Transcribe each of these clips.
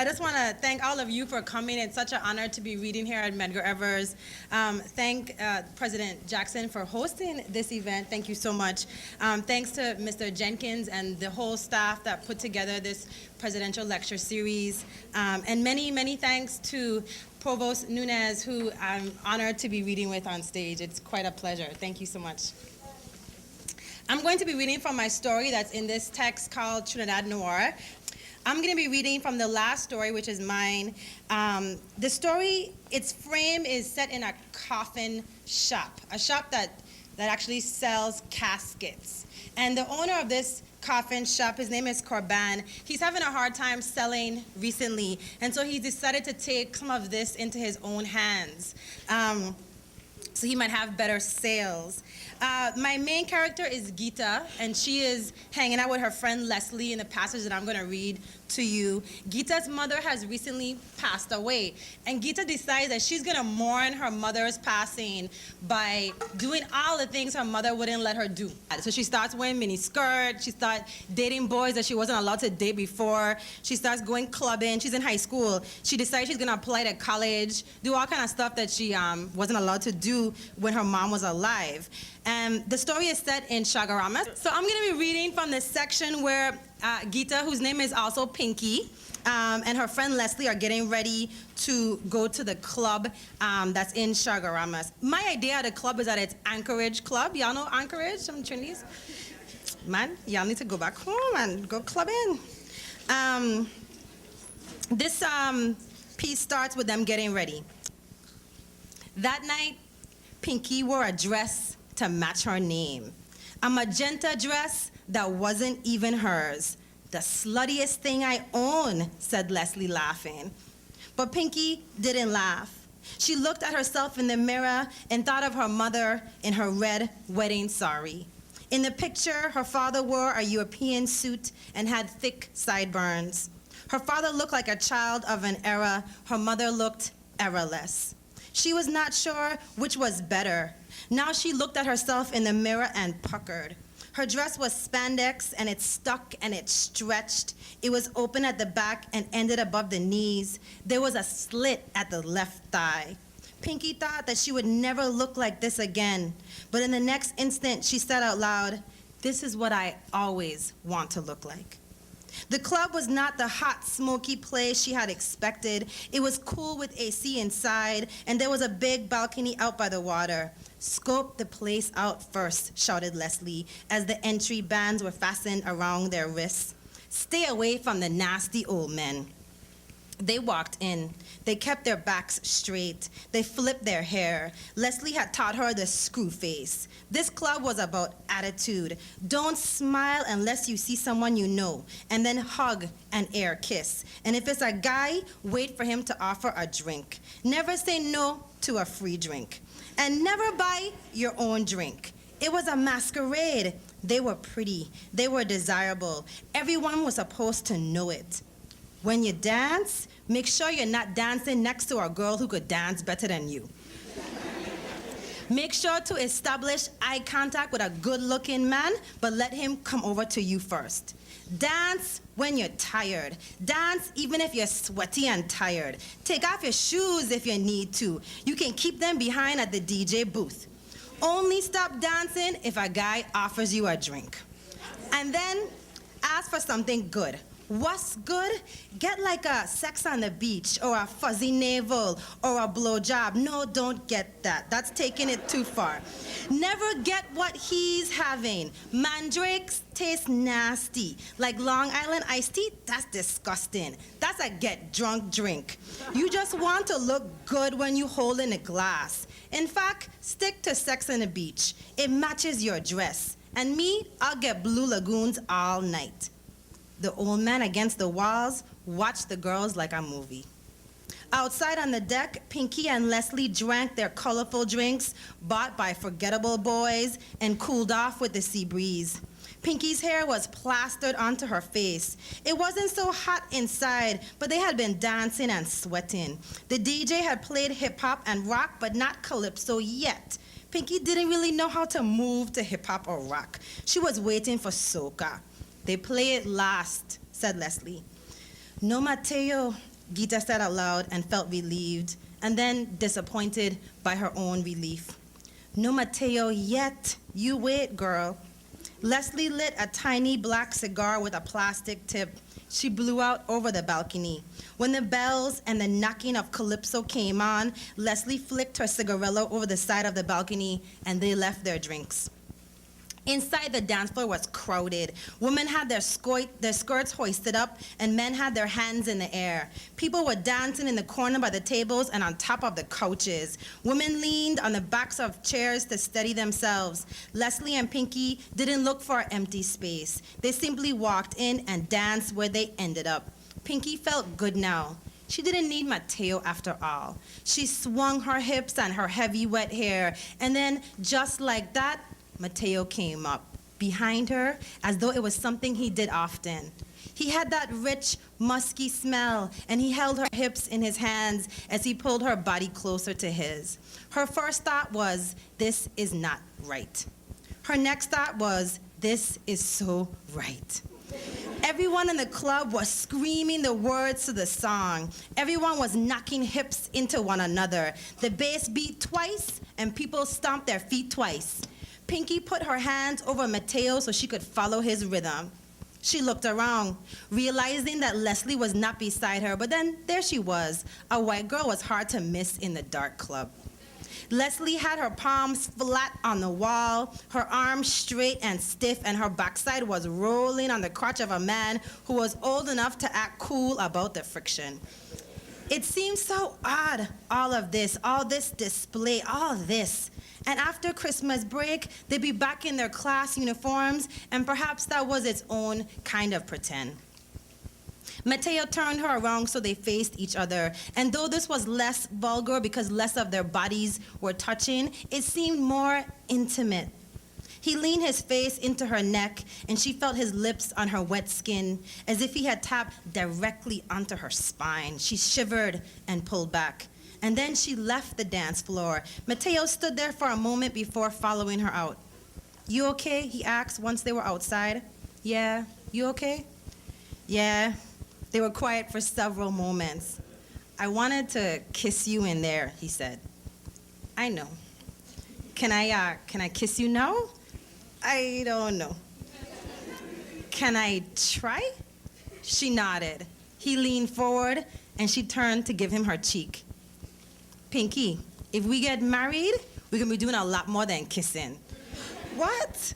I just want to thank all of you for coming. It's such an honor to be reading here at Medgar Evers. Thank President Jackson for hosting this event. Thank you so much. Thanks to Mr. Jenkins and the whole staff that put together this presidential lecture series. And many, many thanks to Provost Nunez, who I'm honored to be reading with on stage. It's quite a pleasure. Thank you so much. I'm going to be reading from my story that's in this text called Trinidad Noir. I'm going to be reading from the last story, which is mine. The story, its frame is set in a coffin shop, a shop that actually sells caskets. And the owner of this coffin shop, his name is Corban. He's having a hard time selling recently, and so he decided to take some of this into his own hands, so he might have better sales. My main character is Geeta, and she is hanging out with her friend Leslie in the passage that I'm going to read to you. Geeta's mother has recently passed away, and Geeta decides that she's going to mourn her mother's passing by doing all the things her mother wouldn't let her do. So she starts wearing mini skirts, she starts dating boys that she wasn't allowed to date before, she starts going clubbing, she's in high school, she decides she's going to apply to college, do all kind of stuff that she wasn't allowed to do when her mom was alive. And the story is set in Chaguaramas. So I'm going to be reading from the section where Geeta, whose name is also Pinky, and her friend Leslie are getting ready to go to the club that's in Chaguaramas. My idea of the club is that it's Anchorage Club. Y'all know Anchorage, some Trinities? Man, y'all need to go back home and go clubbing. This piece starts with them getting ready. That night, Pinky wore a dress to match her name. A magenta dress that wasn't even hers. The sluttiest thing I own, said Leslie, laughing. But Pinky didn't laugh. She looked at herself in the mirror and thought of her mother in her red wedding sari. In the picture, her father wore a European suit and had thick sideburns. Her father looked like a child of an era. Her mother looked errorless. She was not sure which was better. Now she looked at herself in the mirror and puckered. Her dress was spandex, and it stuck and it stretched. It was open at the back and ended above the knees. There was a slit at the left thigh. Pinky thought that she would never look like this again. But in the next instant, she said out loud, "This is what I always want to look like." The club was not the hot, smoky place she had expected. It was cool with AC inside, and there was a big balcony out by the water. "Scope the place out first," shouted Leslie, as the entry bands were fastened around their wrists. "Stay away from the nasty old men." They walked in. They kept their backs straight. They flipped their hair. Leslie had taught her the screw face. This club was about attitude. Don't smile unless you see someone you know, and then hug and air kiss. And if it's a guy, wait for him to offer a drink. Never say no to a free drink. And never buy your own drink. It was a masquerade. They were pretty. They were desirable. Everyone was supposed to know it. When you dance, make sure you're not dancing next to a girl who could dance better than you. Make sure to establish eye contact with a good-looking man, but let him come over to you first. Dance when you're tired. Dance even if you're sweaty and tired. Take off your shoes if you need to. You can keep them behind at the DJ booth. Only stop dancing if a guy offers you a drink. And then ask for something good. What's good? Get like a sex on the beach or a fuzzy navel or a blowjob. No, don't get that. That's taking it too far. Never get what he's having. Mandrakes taste nasty. Like Long Island iced tea, that's disgusting. That's a get drunk drink. You just want to look good when you hold in a glass. In fact, stick to Sex on the Beach. It matches your dress. And me, I'll get Blue Lagoons all night. The old man against the walls watched the girls like a movie. Outside on the deck, Pinky and Leslie drank their colorful drinks bought by forgettable boys and cooled off with the sea breeze. Pinky's hair was plastered onto her face. It wasn't so hot inside, but they had been dancing and sweating. The DJ had played hip-hop and rock, but not calypso yet. Pinky didn't really know how to move to hip-hop or rock. She was waiting for soca. "They play it last," said Leslie. "No, Mateo, Geeta said out loud and felt relieved, and then disappointed by her own relief. No Mateo yet. You wait, girl. Leslie lit a tiny black cigar with a plastic tip. She blew out over the balcony. When the bells and the knocking of calypso came on, Leslie flicked her cigarillo over the side of the balcony, and they left their drinks. Inside, the dance floor was crowded. Women had their skirts hoisted up, and men had their hands in the air. People were dancing in the corner by the tables and on top of the couches. Women leaned on the backs of chairs to steady themselves. Leslie and Pinky didn't look for empty space. They simply walked in and danced where they ended up. Pinky felt good now. She didn't need Mateo after all. She swung her hips and her heavy wet hair, and then just like that, Mateo came up behind her as though it was something he did often. He had that rich, musky smell, and he held her hips in his hands as he pulled her body closer to his. Her first thought was, this is not right. Her next thought was, this is so right. Everyone in the club was screaming the words to the song. Everyone was knocking hips into one another. The bass beat twice, and people stomped their feet twice. Pinky put her hands over Mateo so she could follow his rhythm. She looked around, realizing that Leslie was not beside her, but then there she was. A white girl was hard to miss in the dark club. Leslie had her palms flat on the wall, her arms straight and stiff, and her backside was rolling on the crotch of a man who was old enough to act cool about the friction. It seemed so odd, all this display, all this. And after Christmas break, they'd be back in their class uniforms, and perhaps that was its own kind of pretend. Mateo turned her around so they faced each other, and though this was less vulgar because less of their bodies were touching, it seemed more intimate. He leaned his face into her neck, and she felt his lips on her wet skin, as if he had tapped directly onto her spine. She shivered and pulled back. And then she left the dance floor. Mateo stood there for a moment before following her out. You okay? He asked once they were outside. Yeah, you okay? Yeah. They were quiet for several moments. I wanted to kiss you in there, he said. I know. Can I kiss you now? I don't know. Can I try? She nodded. He leaned forward, and she turned to give him her cheek. Pinky, if we get married, we're gonna be doing a lot more than kissing. What?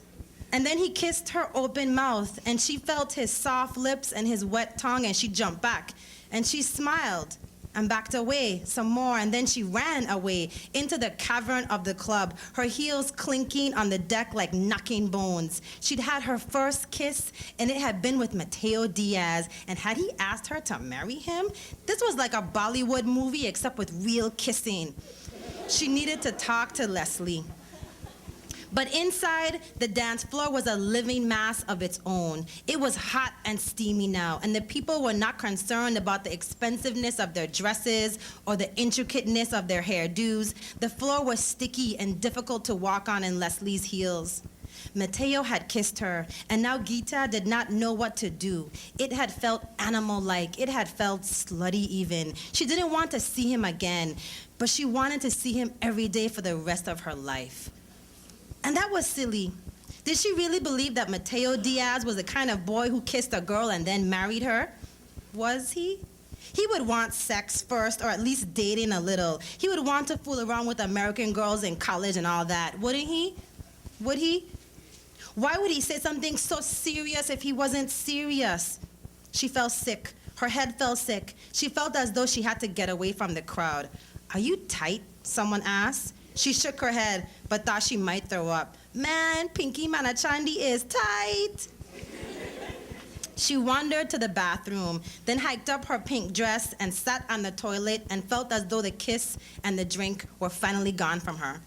And then he kissed her open mouth, and she felt his soft lips and his wet tongue, and she jumped back. And she smiled and backed away some more, and then she ran away into the cavern of the club, her heels clinking on the deck like knocking bones. She'd had her first kiss, and it had been with Mateo Diaz, and had he asked her to marry him? This was like a Bollywood movie except with real kissing. She needed to talk to Leslie. But inside, the dance floor was a living mass of its own. It was hot and steamy now, and the people were not concerned about the expensiveness of their dresses or the intricateness of their hairdos. The floor was sticky and difficult to walk on in Leslie's heels. Mateo had kissed her, and now Geeta did not know what to do. It had felt animal-like. It had felt slutty even. She didn't want to see him again, but she wanted to see him every day for the rest of her life. And that was silly. Did she really believe that Mateo Diaz was the kind of boy who kissed a girl and then married her? Was he? He would want sex first, or at least dating a little. He would want to fool around with American girls in college and all that, wouldn't he? Would he? Why would he say something so serious if he wasn't serious? She felt sick. Her head felt sick. She felt as though she had to get away from the crowd. Are you tight? Someone asked. She shook her head, but thought she might throw up. Man, Pinky Manachandi is tight. She wandered to the bathroom, then hiked up her pink dress and sat on the toilet and felt as though the kiss and the drink were finally gone from her.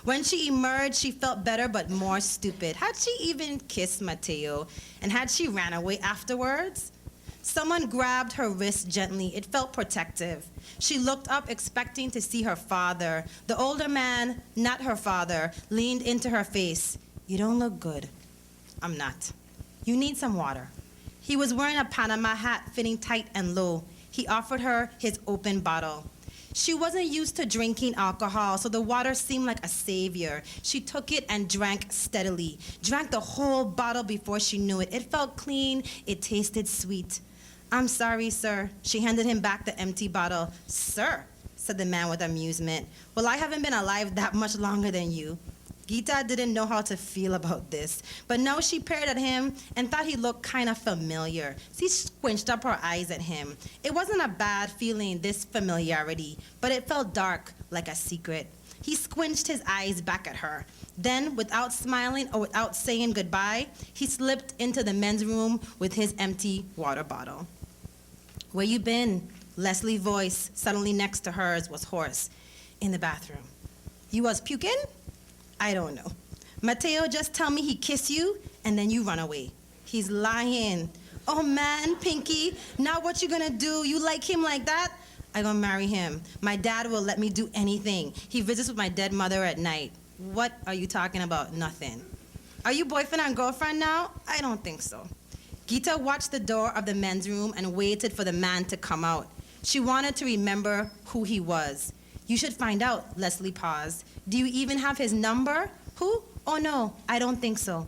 When she emerged, she felt better but more stupid. Had she even kissed Mateo? And had she ran away afterwards? Someone grabbed her wrist gently. It felt protective. She looked up, expecting to see her father. The older man, not her father, leaned into her face. You don't look good. I'm not. You need some water. He was wearing a Panama hat fitting tight and low. He offered her his open bottle. She wasn't used to drinking alcohol, so the water seemed like a savior. She took it and drank steadily, drank the whole bottle before she knew it. It felt clean, it tasted sweet. "I'm sorry, sir." She handed him back the empty bottle. "Sir," said the man with amusement. "Well, I haven't been alive that much longer than you." Geeta didn't know how to feel about this, but now she peered at him and thought he looked kind of familiar. She squinched up her eyes at him. It wasn't a bad feeling, this familiarity, but it felt dark, like a secret. He squinched his eyes back at her. Then, without smiling or without saying goodbye, he slipped into the men's room with his empty water bottle. "Where you been?" Leslie's voice, suddenly next to hers, was hoarse. "In the bathroom." "You was puking?" "I don't know. Mateo just tell me he kissed you and then you run away." "He's lying." "Oh man, Pinky, now what you gonna do? You like him like that?" "I gonna marry him. My dad will let me do anything. He visits with my dead mother at night." "What are you talking about?" "Nothing." "Are you boyfriend and girlfriend now?" "I don't think so." Geeta watched the door of the men's room and waited for the man to come out. She wanted to remember who he was. "You should find out," Leslie paused. "Do you even have his number?" "Who? Oh no, I don't think so."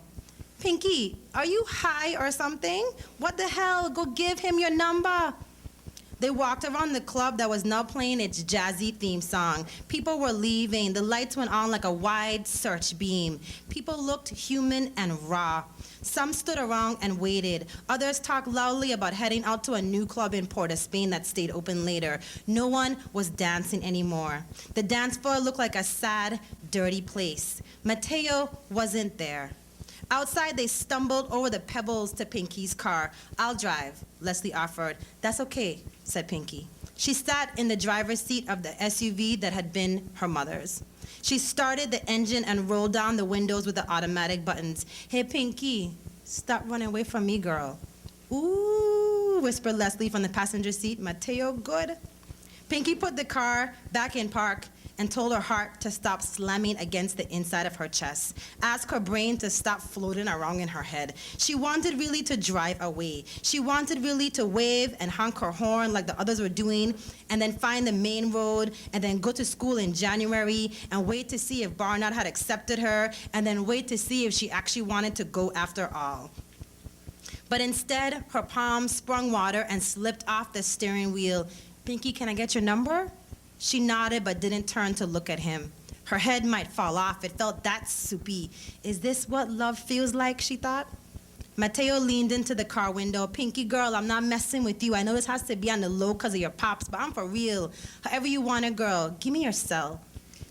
"Pinky, are you high or something? What the hell? Go give him your number." They walked around the club that was now playing its jazzy theme song. People were leaving. The lights went on like a wide search beam. People looked human and raw. Some stood around and waited. Others talked loudly about heading out to a new club in Port of Spain that stayed open later. No one was dancing anymore. The dance floor looked like a sad, dirty place. Mateo wasn't there. Outside, they stumbled over the pebbles to Pinky's car. "I'll drive," Leslie offered. "That's okay," said Pinky. She sat in the driver's seat of the SUV that had been her mother's. She started the engine and rolled down the windows with the automatic buttons. "Hey, Pinky, stop running away from me, girl." "Ooh," whispered Leslie from the passenger seat. "Mateo good?" Pinky put the car back in park and told her heart to stop slamming against the inside of her chest, asked her brain to stop floating around in her head. She wanted really to drive away. She wanted really to wave and honk her horn like the others were doing, and then find the main road, and then go to school in January, and wait to see if Barnard had accepted her, and then wait to see if she actually wanted to go after all. But instead, her palms sprung water and slipped off the steering wheel. "Pinky, can I get your number?" She nodded but didn't turn to look at him. Her head might fall off. It felt that soupy. "Is this what love feels like?" she thought. Mateo leaned into the car window. "Pinky girl, I'm not messing with you. I know this has to be on the low because of your pops, but I'm for real. However you want it, girl. Give me your cell."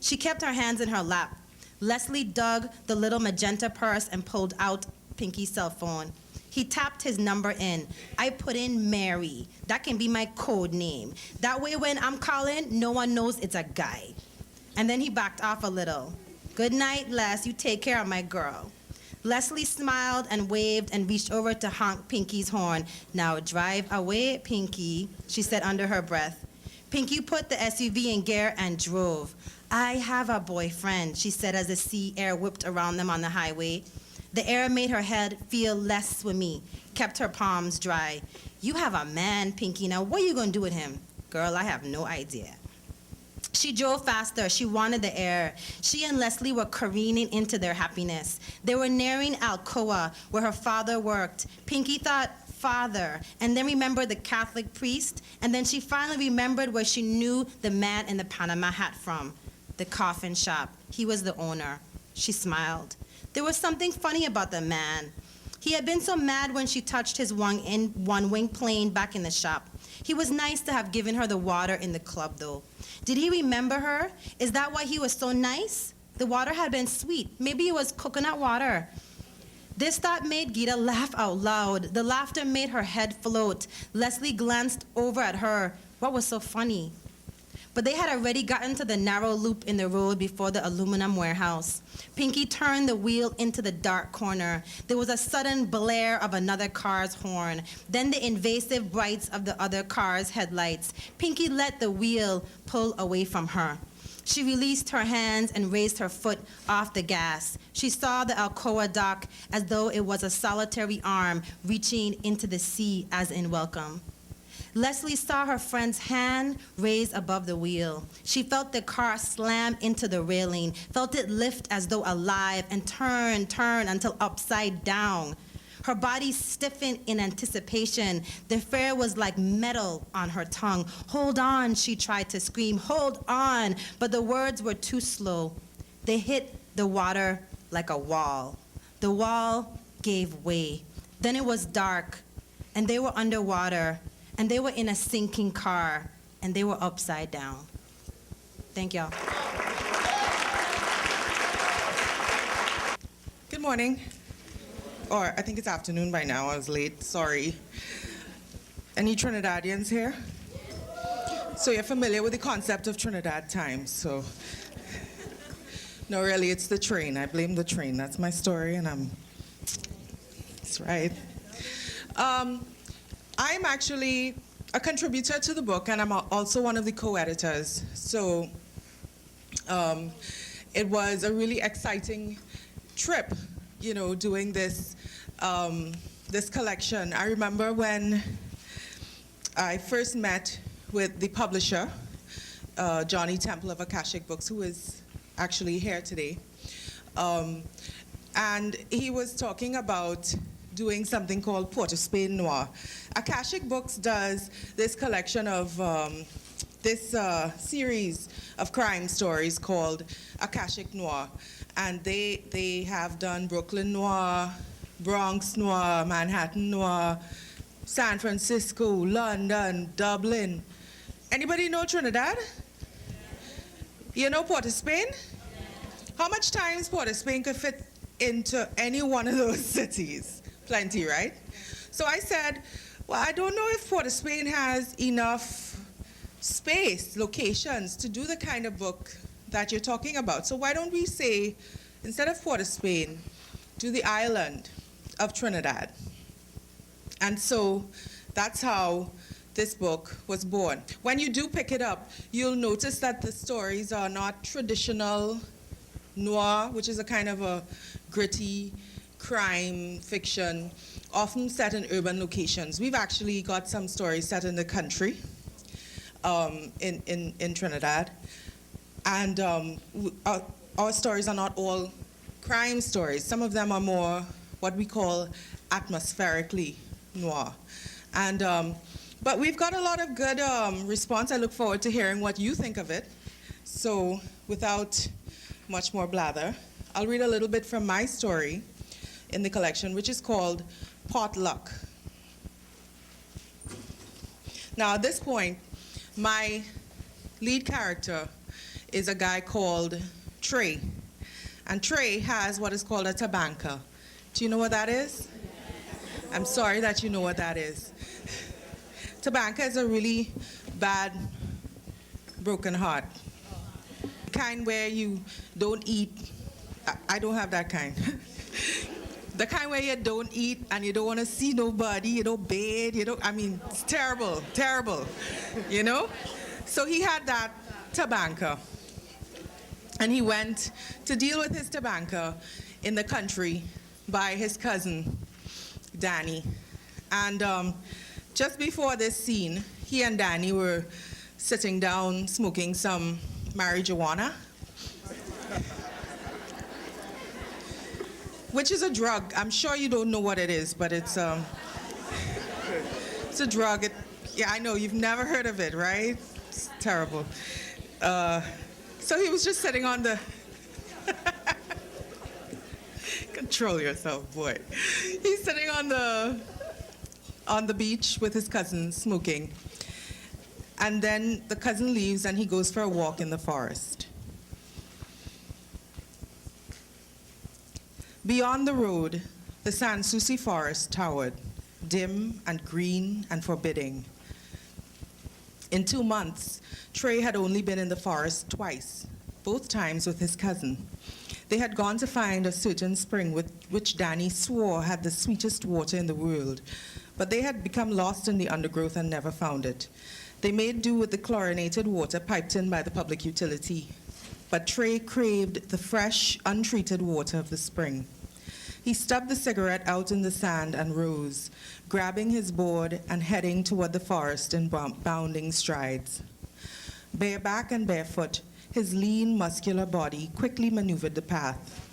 She kept her hands in her lap. Leslie dug the little magenta purse and pulled out Pinky's cell phone. He tapped his number in. "I put in Mary. That can be my code name. That way when I'm calling, no one knows it's a guy." And then he backed off a little. "Good night, Les. You take care of my girl." Leslie smiled and waved and reached over to honk Pinky's horn. "Now drive away, Pinky," she said under her breath. Pinky put the SUV in gear and drove. "I have a boyfriend," she said as the sea air whipped around them on the highway. The air made her head feel less swimmy, kept her palms dry. "You have a man, Pinky. Now what are you going to do with him?" "Girl, I have no idea." She drove faster. She wanted the air. She and Leslie were careening into their happiness. They were nearing Alcoa, where her father worked. Pinky thought, father, and then remembered the Catholic priest, and then she finally remembered where she knew the man in the Panama hat from. The coffin shop. He was the owner. She smiled. There was something funny about the man. He had been so mad when she touched his one-wing plane back in the shop. He was nice to have given her the water in the club, though. Did he remember her? Is that why he was so nice? The water had been sweet. Maybe it was coconut water. This thought made Geeta laugh out loud. The laughter made her head float. Leslie glanced over at her. What was so funny? But they had already gotten to the narrow loop in the road before the aluminum warehouse. Pinky turned the wheel into the dark corner. There was a sudden blare of another car's horn, then the invasive brights of the other car's headlights. Pinky let the wheel pull away from her. She released her hands and raised her foot off the gas. She saw the Alcoa dock as though it was a solitary arm reaching into the sea as in welcome. Leslie saw her friend's hand raised above the wheel. She felt the car slam into the railing, felt it lift as though alive, and turn until upside down. Her body stiffened in anticipation. The fear was like metal on her tongue. "Hold on," she tried to scream, "hold on," but the words were too slow. They hit the water like a wall. The wall gave way. Then it was dark, and they were underwater, and they were in a sinking car, and they were upside down. Thank y'all. Good morning. Or I think it's afternoon by now. I was late, sorry. Any Trinidadians here? So you're familiar with the concept of Trinidad time, so. No, really, it's the train. I blame the train. That's my story, and that's right. I'm actually a contributor to the book, and I'm also one of the co-editors. So it was a really exciting trip, you know, doing this this collection. I remember when I first met with the publisher, Johnny Temple of Akashic Books, who is actually here today. And he was talking about doing something called Port of Spain Noir. Akashic Books does this collection of this series of crime stories called Akashic Noir. And they have done Brooklyn Noir, Bronx Noir, Manhattan Noir, San Francisco, London, Dublin. Anybody know Trinidad? You know Port of Spain? How much times Port of Spain could fit into any one of those cities? Plenty, right? So I said, well, I don't know if Port of Spain has enough space, locations, to do the kind of book that you're talking about. So why don't we say, instead of Port of Spain, do the island of Trinidad? And so that's how this book was born. When you do pick it up, you'll notice that the stories are not traditional noir, which is a kind of a gritty crime fiction, often set in urban locations. We've actually got some stories set in the country, in Trinidad. And our stories are not all crime stories. Some of them are more what we call atmospherically noir. And but we've got a lot of good response. I look forward to hearing what you think of it. So without much more blather, I'll read a little bit from my story in the collection, which is called Potluck. Now at this point, my lead character is a guy called Trey. And Trey has what is called a tabanca. Do you know what that is? I'm sorry that you know what that is. Tabanca is a really bad broken heart. The kind where you don't eat. I don't have that kind. The kind where you don't eat and you don't want to see nobody, you don't bathe, I mean, it's terrible, terrible, you know? So he had that tabanca. And he went to deal with his tabanca in the country by his cousin, Danny. And just before this scene, he and Danny were sitting down smoking some marijuana, which is a drug. I'm sure you don't know what it is, but it's a drug. Yeah, I know, you've never heard of it, right? It's terrible. So he was just sitting on the... Control yourself, boy. He's sitting on the beach with his cousin, smoking. And then the cousin leaves and he goes for a walk in the forest. Beyond the road, the San Souci forest towered, dim and green and forbidding. In 2 months, Trey had only been in the forest twice, both times with his cousin. They had gone to find a certain spring which Danny swore had the sweetest water in the world, but they had become lost in the undergrowth and never found it. They made do with the chlorinated water piped in by the public utility, but Trey craved the fresh, untreated water of the spring. He stubbed the cigarette out in the sand and rose, grabbing his board and heading toward the forest in bounding strides. Bareback and barefoot, his lean, muscular body quickly maneuvered the path.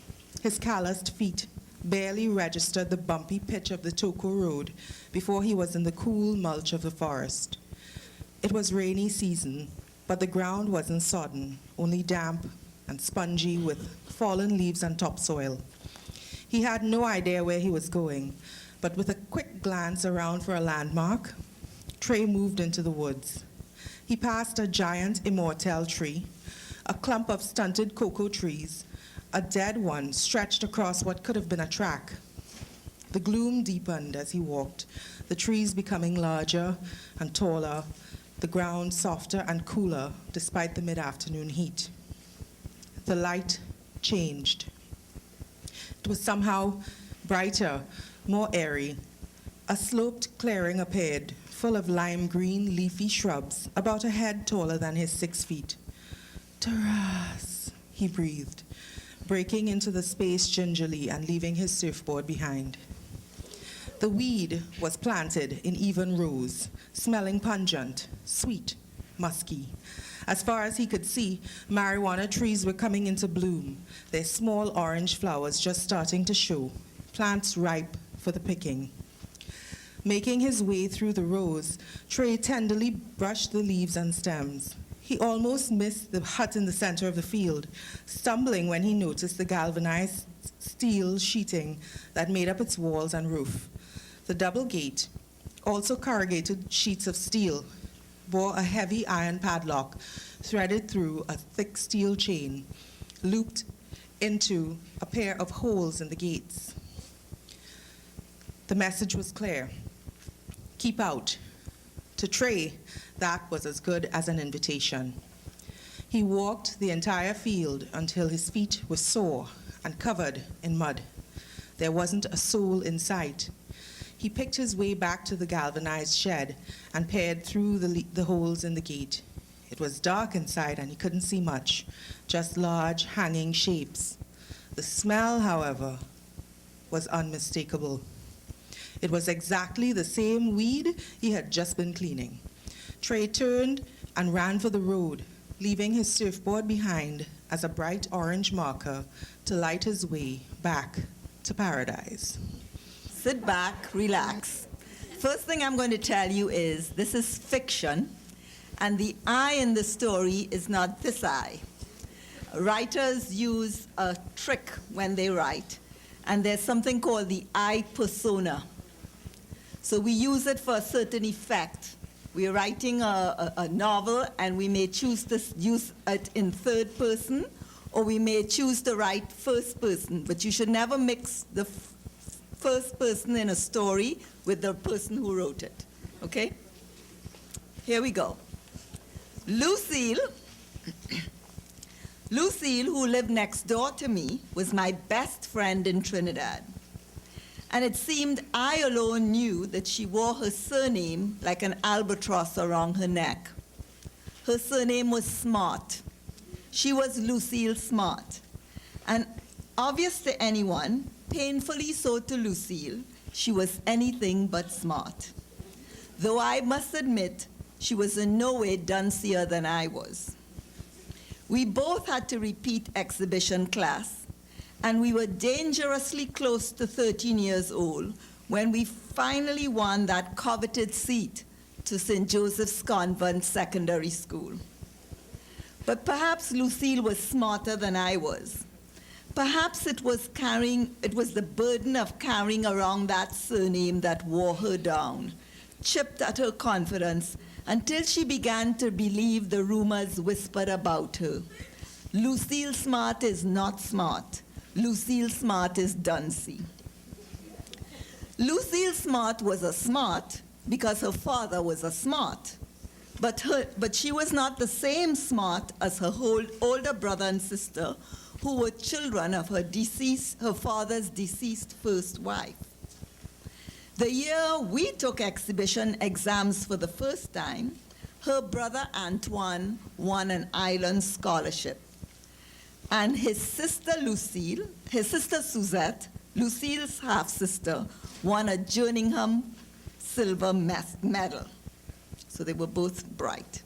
His calloused feet barely registered the bumpy pitch of the Toko road before he was in the cool mulch of the forest. It was rainy season, but the ground wasn't sodden, only damp and spongy with fallen leaves and topsoil. He had no idea where he was going, but with a quick glance around for a landmark, Trey moved into the woods. He passed a giant immortelle tree, a clump of stunted cocoa trees, a dead one stretched across what could have been a track. The gloom deepened as he walked, the trees becoming larger and taller, the ground softer and cooler despite the mid-afternoon heat. The light changed. It was somehow brighter, more airy. A sloped clearing appeared, full of lime green leafy shrubs, about a head taller than his 6 feet. "Taras," he breathed, breaking into the space gingerly and leaving his surfboard behind. The weed was planted in even rows, smelling pungent, sweet, musky. As far as he could see, marijuana trees were coming into bloom, their small orange flowers just starting to show, plants ripe for the picking. Making his way through the rows, Trey tenderly brushed the leaves and stems. He almost missed the hut in the center of the field, stumbling when he noticed the galvanized steel sheeting that made up its walls and roof. The double gate, also corrugated sheets of steel, bore a heavy iron padlock threaded through a thick steel chain, looped into a pair of holes in the gates. The message was clear: keep out. To Trey, that was as good as an invitation. He walked the entire field until his feet were sore and covered in mud. There wasn't a soul in sight. He picked his way back to the galvanized shed and peered through the holes in the gate. It was dark inside and he couldn't see much, just large hanging shapes. The smell, however, was unmistakable. It was exactly the same weed he had just been cleaning. Trey turned and ran for the road, leaving his surfboard behind as a bright orange marker to light his way back to paradise. Sit back, relax. First thing I'm going to tell you is this is fiction, and the I in the story is not this I. Writers use a trick when they write, and there's something called the I persona. So we use it for a certain effect. We're writing a novel, and we may choose to use it in third person, or we may choose to write first person, but you should never mix the first person in a story with the person who wrote it, okay? Here we go. Lucille, who lived next door to me, was my best friend in Trinidad. And it seemed I alone knew that she wore her surname like an albatross around her neck. Her surname was Smart. She was Lucille Smart. And obvious to anyone, painfully so to Lucille, she was anything but smart. Though I must admit, she was in no way duncier than I was. We both had to repeat exhibition class, and we were dangerously close to 13 years old when we finally won that coveted seat to St. Joseph's Convent Secondary School. But perhaps Lucille was smarter than I was. Perhaps it was the burden of carrying around that surname that wore her down, chipped at her confidence until she began to believe the rumors whispered about her. Lucille Smart is not smart. Lucille Smart is duncy. Lucille Smart was a smart because her father was a smart. But she was not the same smart as her older brother and sister, who were children of her father's deceased first wife. The year we took exhibition exams for the first time, her brother Antoine won an island scholarship. And his sister Suzette, Lucille's half-sister won a Jerningham silver medal. So they were both bright.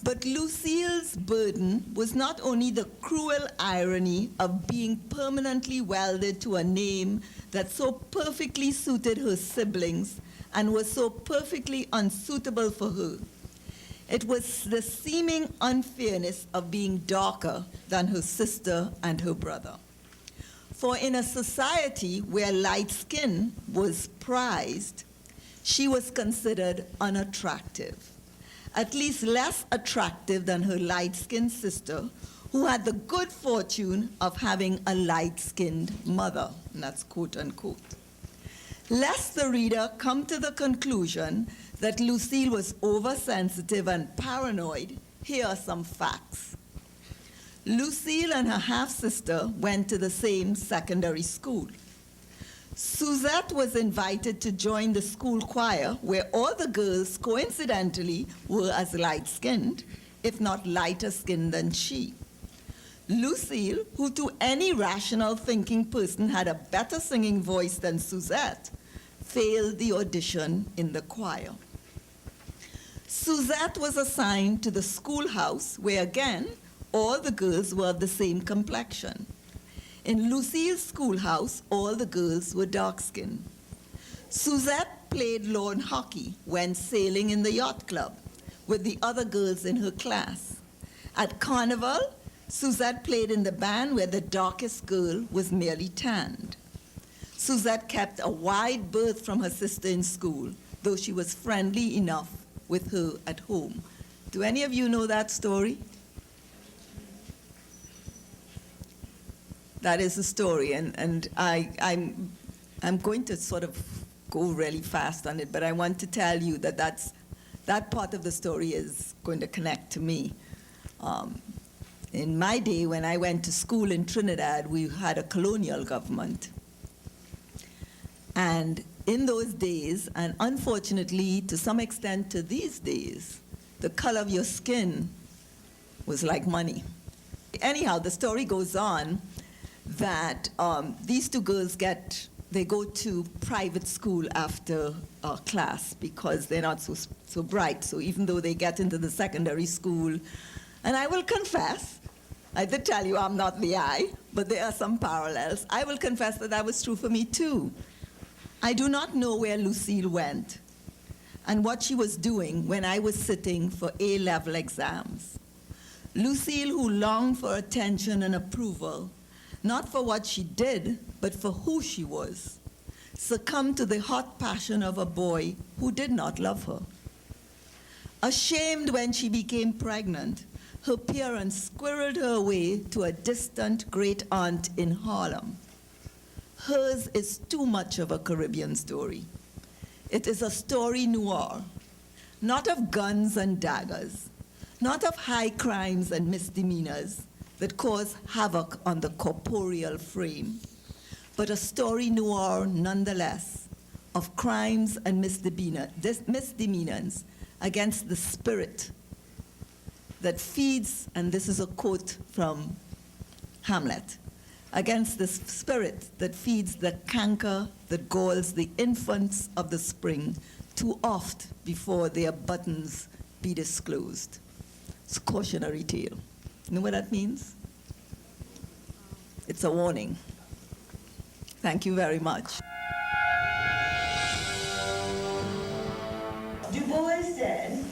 But Lucille's burden was not only the cruel irony of being permanently welded to a name that so perfectly suited her siblings and was so perfectly unsuitable for her. It was the seeming unfairness of being darker than her sister and her brother. For in a society where light skin was prized, she was considered unattractive, at least less attractive than her light-skinned sister, who had the good fortune of having a light-skinned mother, and that's quote unquote. Lest the reader come to the conclusion that Lucille was oversensitive and paranoid, here are some facts. Lucille and her half-sister went to the same secondary school. Suzette was invited to join the school choir, where all the girls, coincidentally, were as light-skinned, if not lighter-skinned than she. Lucille, who to any rational thinking person had a better singing voice than Suzette, failed the audition in the choir. Suzette was assigned to the schoolhouse, where again, all the girls were of the same complexion. In Lucille's schoolhouse, all the girls were dark-skinned. Suzette played lawn hockey when sailing in the yacht club with the other girls in her class. At Carnival, Suzette played in the band where the darkest girl was merely tanned. Suzette kept a wide berth from her sister in school, though she was friendly enough with her at home. Do any of you know that story? That is the story, and I'm going to sort of go really fast on it, but I want to tell you that that part of the story is going to connect to me. In my day, when I went to school in Trinidad, we had a colonial government. And in those days, and unfortunately to some extent to these days, the color of your skin was like money. Anyhow, the story goes on that these two girls they go to private school after class because they're not so bright. So even though they get into the secondary school, and I will confess, I did tell you I'm not the eye, but there are some parallels. I will confess that was true for me too. I do not know where Lucille went and what she was doing when I was sitting for A-level exams. Lucille, who longed for attention and approval, not for what she did, but for who she was, succumbed to the hot passion of a boy who did not love her. Ashamed when she became pregnant, her parents squirreled her away to a distant great aunt in Harlem. Hers is too much of a Caribbean story. It is a story noir, not of guns and daggers, not of high crimes and misdemeanors that cause havoc on the corporeal frame, but a story noir nonetheless of crimes and misdemeanors against the spirit that feeds, and this is a quote from Hamlet, against the spirit that feeds the canker that galls the infants of the spring too oft before their buttons be disclosed. It's a cautionary tale. You know what that means? It's a warning. Thank you very much. Du Bois said,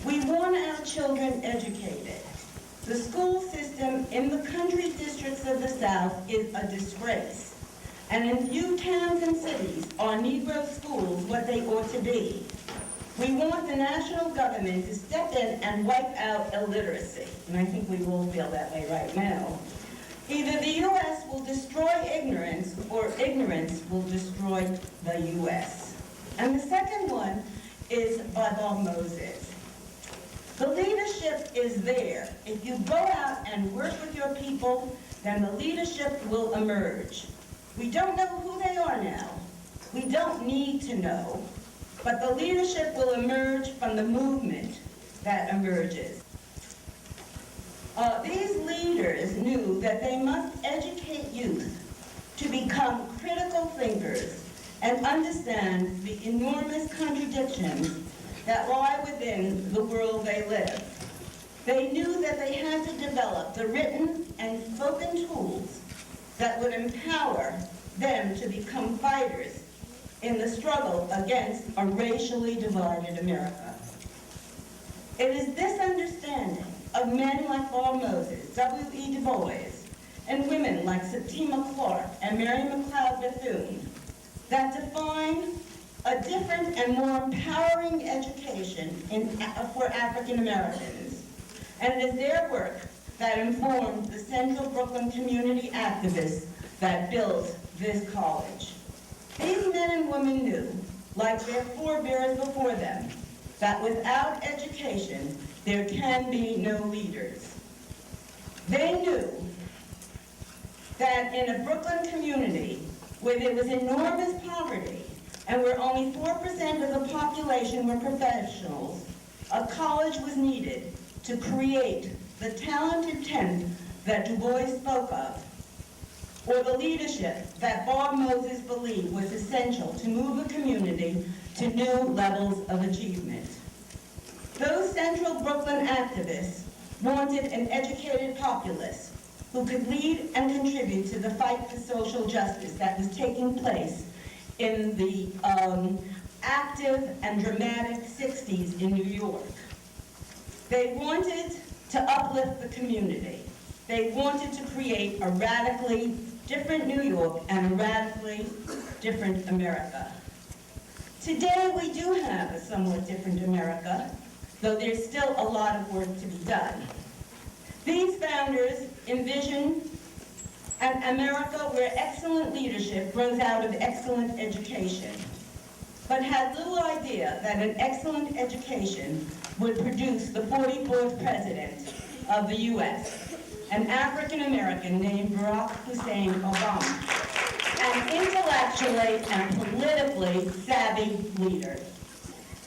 "We want our children educated. The school system in the country districts of the South is a disgrace. And in few towns and cities are Negro schools what they ought to be. We want the national government to step in and wipe out illiteracy." And I think we all feel that way right now. "Either the U.S. will destroy ignorance or ignorance will destroy the U.S." And the second one is by Bob Moses. "The leadership is there. If you go out and work with your people, then the leadership will emerge. We don't know who they are now. We don't need to know. But the leadership will emerge from the movement that emerges." These leaders knew that they must educate youth to become critical thinkers and understand the enormous contradictions that lie within the world they live. They knew that they had to develop the written and spoken tools that would empower them to become fighters in the struggle against a racially divided America. It is this understanding of men like Bois, W.E.B, and women like Septima Clark and Mary McLeod Bethune that define a different and more empowering education for African Americans. And it is their work that informed the Central Brooklyn community activists that built this college. These men and women knew, like their forebears before them, that without education, there can be no leaders. They knew that in a Brooklyn community where there was enormous poverty and where only 4% of the population were professionals, a college was needed to create the talented tenth that Du Bois spoke of, or the leadership that Bob Moses believed was essential to move a community to new levels of achievement. Those Central Brooklyn activists wanted an educated populace who could lead and contribute to the fight for social justice that was taking place in the active and dramatic 60s in New York. They wanted to uplift the community. They wanted to create a radically different New York and a radically different America. Today we do have a somewhat different America, though there's still a lot of work to be done. These founders envision an America where excellent leadership grows out of excellent education, but had little idea that an excellent education would produce the 44th president of the U.S., an African American named Barack Hussein Obama, an intellectually and politically savvy leader.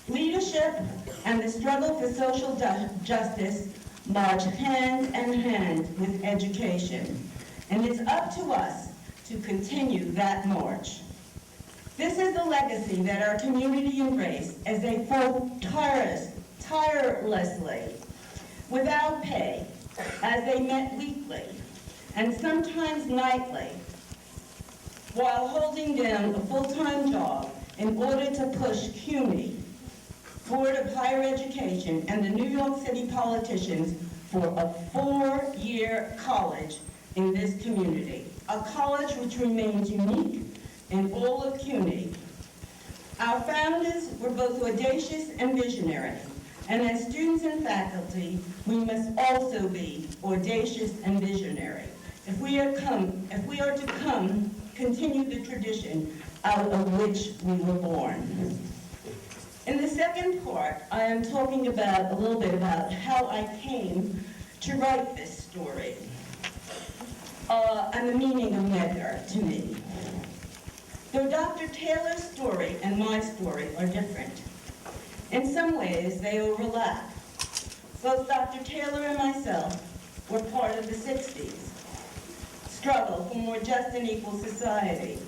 Leadership and the struggle for social justice march hand in hand with education, and it's up to us to continue that march. This is the legacy that our community embraced as they fought tirelessly, without pay, as they met weekly and sometimes nightly, while holding down a full-time job in order to push CUNY, Board of Higher Education, and the New York City politicians for a 4-year college in this community, a college which remains unique in all of CUNY. Our founders were both audacious and visionary, and as students and faculty, we must also be audacious and visionary if we are to continue the tradition out of which we were born. In the second part, I am talking about a little bit about how I came to write this story and the meaning of Medgar to me. Though Dr. Taylor's story and my story are different, in some ways they overlap. Both Dr. Taylor and myself were part of the 60s struggle for more just and equal society,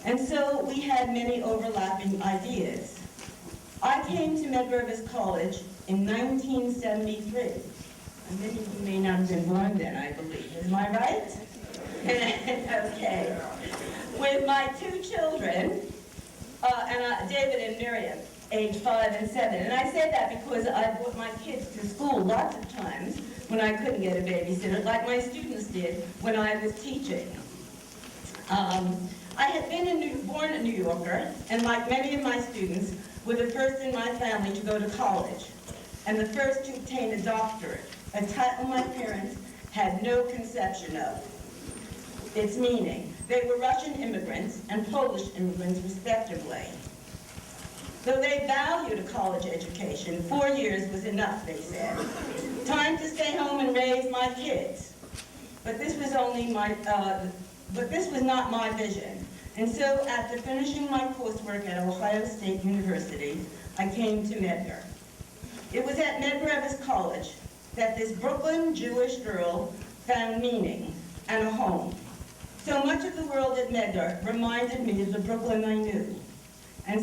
and so we had many overlapping ideas. I came to Medgar Evers College in 1973. And many of you may not have been born then, I believe. Am I right? Okay. With my 2 children, David and Miriam, age 5 and 7. And I say that because I brought my kids to school lots of times when I couldn't get a babysitter, like my students did when I was teaching. I had been born a New Yorker, and like many of my students, were the first in my family to go to college, and the first to obtain a doctorate, a title my parents had no conception of its meaning. They were Russian immigrants and Polish immigrants, respectively. Though they valued a college education, 4 years was enough, they said. Time to stay home and raise my kids. But this was not my vision. And so after finishing my coursework at Ohio State University, I came to Medgar. It was at Medgar Evers College that this Brooklyn Jewish girl found meaning and a home. So much of the world at Medgar reminded me of the Brooklyn I knew, and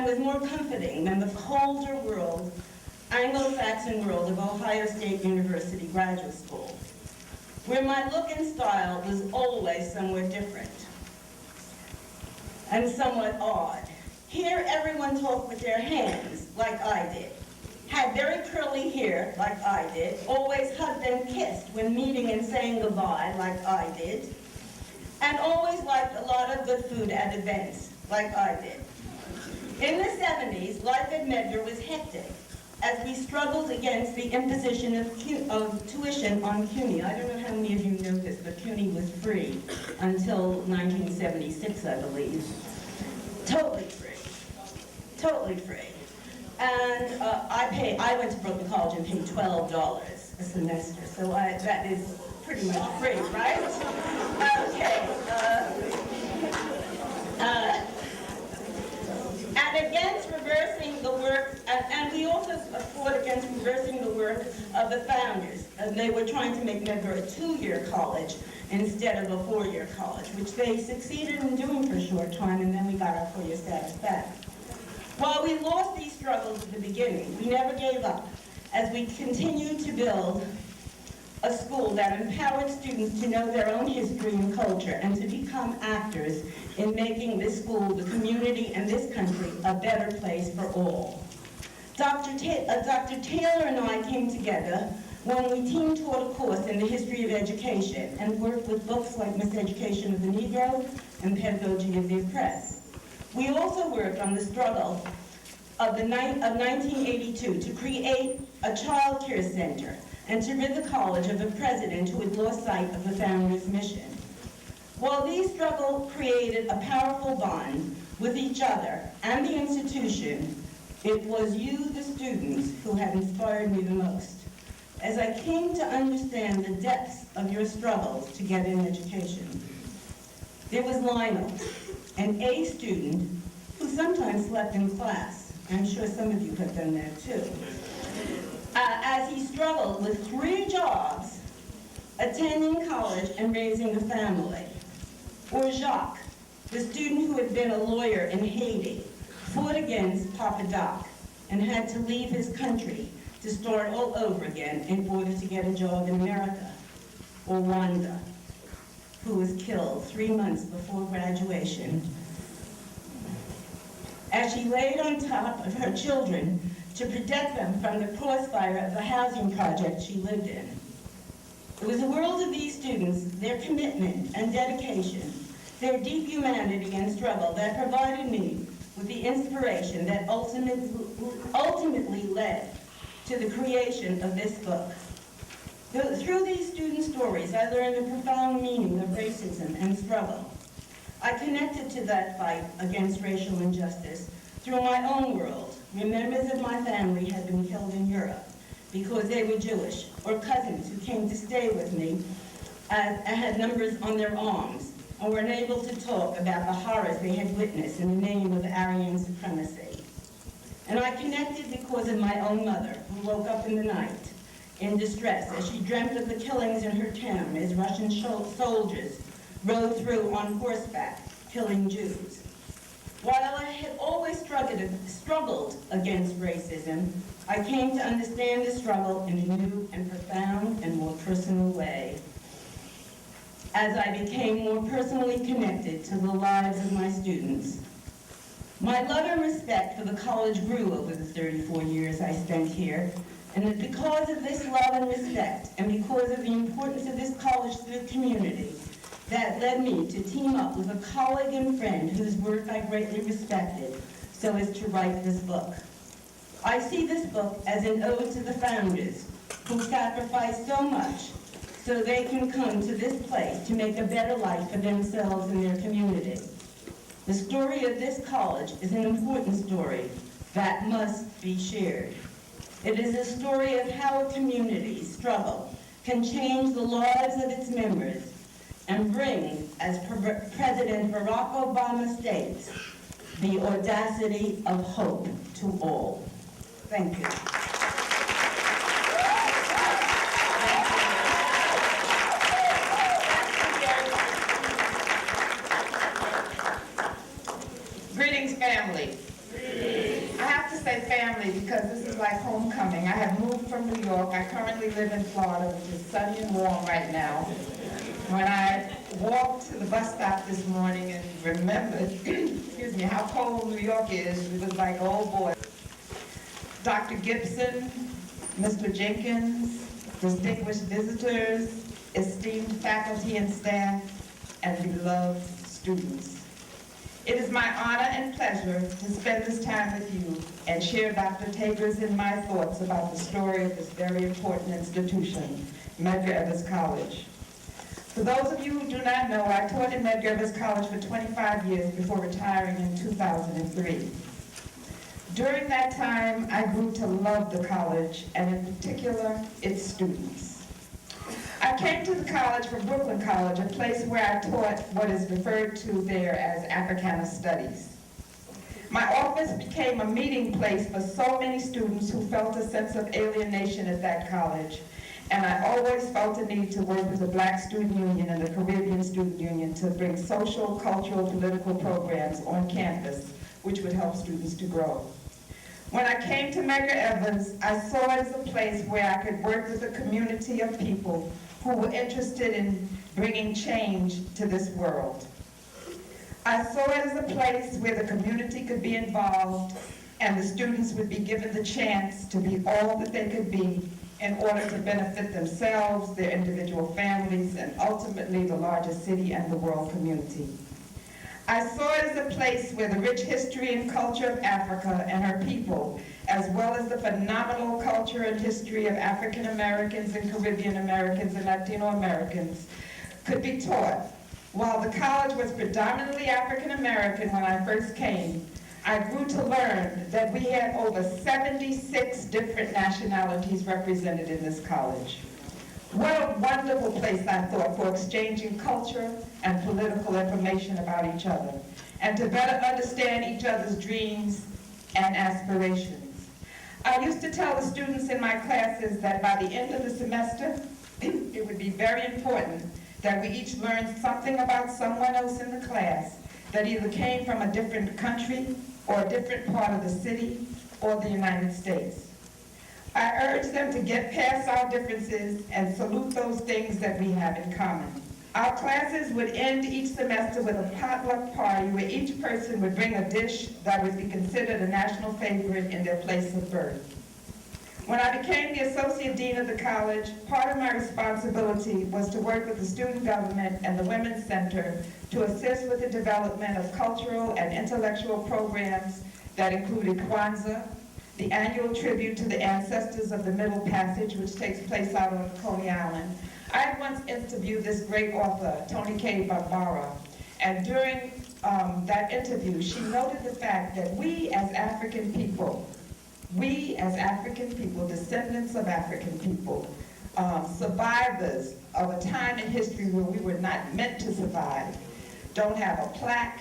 was more comforting than the colder world, Anglo-Saxon world of Ohio State University Graduate School, where my look and style was always somewhat different and somewhat odd. Here, everyone talked with their hands, like I did, had very curly hair, like I did, always hugged and kissed when meeting and saying goodbye, like I did, and always liked a lot of good food at events, like I did. In the 70s, life at Medgar was hectic as we struggled against the imposition of tuition on CUNY. I don't know how many of you know this, but CUNY was free until 1976, I believe. Totally free. Totally free. And I went to Brooklyn College and paid $12 a semester, so that is pretty much free, right? Okay. And against reversing the work, and we also fought against reversing the work of the founders. And they were trying to make Medgar a 2-year college instead of a 4-year college, which they succeeded in doing for a short time, and then we got our 4-year status back. While we lost these struggles at the beginning, we never gave up as we continued to build a school that empowered students to know their own history and culture and to become actors in making this school, the community, and this country a better place for all. Dr. Taylor and I came together when we team taught a course in the history of education and worked with books like Miseducation of the Negro and Pedagogy of the Oppressed. We also worked on the struggle of 1982 to create a child care center and to rid the college of a president who had lost sight of the founders' mission. While these struggles created a powerful bond with each other and the institution, it was you, the students, who have inspired me the most, as I came to understand the depths of your struggles to get an education. There was Lionel, an A student who sometimes slept in class. I'm sure some of you have done that too. As he struggled with 3 jobs, attending college and raising a family. Or Jacques, the student who had been a lawyer in Haiti, fought against Papa Doc and had to leave his country to start all over again in order to get a job in America. Or Wanda, who was killed 3 months before graduation, as she laid on top of her children to protect them from the crossfire of the housing project she lived in. It was the world of these students, their commitment and dedication, their deep humanity and struggle that provided me with the inspiration that ultimately led to the creation of this book. Through these student stories, I learned the profound meaning of racism and struggle. I connected to that fight against racial injustice through my own world, where members of my family had been killed in Europe because they were Jewish, or cousins who came to stay with me and had numbers on their arms, and were unable to talk about the horrors they had witnessed in the name of Aryan supremacy. And I connected because of my own mother, who woke up in the night in distress as she dreamt of the killings in her town as Russian soldiers rode through on horseback, killing Jews. While I had always struggled against racism, I came to understand the struggle in a new and profound and more personal way. As I became more personally connected to the lives of my students, my love and respect for the college grew over the 34 years I spent here, and because of this love and respect, and because of the importance of this college to the community, that led me to team up with a colleague and friend whose work I greatly respected, so as to write this book. I see this book as an ode to the founders who sacrificed so much so they can come to this place to make a better life for themselves and their community. The story of this college is an important story that must be shared. It is a story of how a community's struggle can change the lives of its members and bring, as President Barack Obama states, the audacity of hope to all. Thank you. family. I have to say family because this is like homecoming. I have moved from New York. I currently live in Florida, which is sunny and warm right now. When I walked to the bus stop this morning and remembered, excuse me, how cold New York is, it was like, oh boy. Dr. Gibson, Mr. Jenkins, distinguished visitors, esteemed faculty and staff, and beloved students. It is my honor and pleasure to spend this time with you and share Dr. Tager's and my thoughts about the story of this very important institution, Medgar Evers College. For those of you who do not know, I taught at Medgar Evers College for 25 years before retiring in 2003. During that time, I grew to love the college, and in particular, its students. I came to the college from Brooklyn College, a place where I taught what is referred to there as Africana Studies. My office became a meeting place for so many students who felt a sense of alienation at that college, and I always felt a need to work with the Black Student Union and the Caribbean Student Union to bring social, cultural, political programs on campus, which would help students to grow. When I came to Medgar Evers, I saw it as a place where I could work with a community of people who were interested in bringing change to this world. I saw it as a place where the community could be involved and the students would be given the chance to be all that they could be in order to benefit themselves, their individual families, and ultimately the larger city and the world community. I saw it as a place where the rich history and culture of Africa and her people, as well as the phenomenal culture and history of African Americans and Caribbean Americans and Latino Americans, could be taught. While the college was predominantly African American when I first came, I grew to learn that we had over 76 different nationalities represented in this college. What a wonderful place, I thought, for exchanging culture and political information about each other, and to better understand each other's dreams and aspirations. I used to tell the students in my classes that by the end of the semester, it would be very important that we each learn something about someone else in the class that either came from a different country or a different part of the city or the United States. I urge them to get past our differences and salute those things that we have in common. Our classes would end each semester with a potluck party where each person would bring a dish that would be considered a national favorite in their place of birth. When I became the Associate Dean of the college, part of my responsibility was to work with the student government and the Women's Center to assist with the development of cultural and intellectual programs that included Kwanzaa, the annual tribute to the ancestors of the Middle Passage, which takes place out on Coney Island. I had once interviewed this great author, Toni Cade Bambara, and during that interview, she noted the fact that we as African people, descendants of African people, survivors of a time in history where we were not meant to survive, don't have a plaque,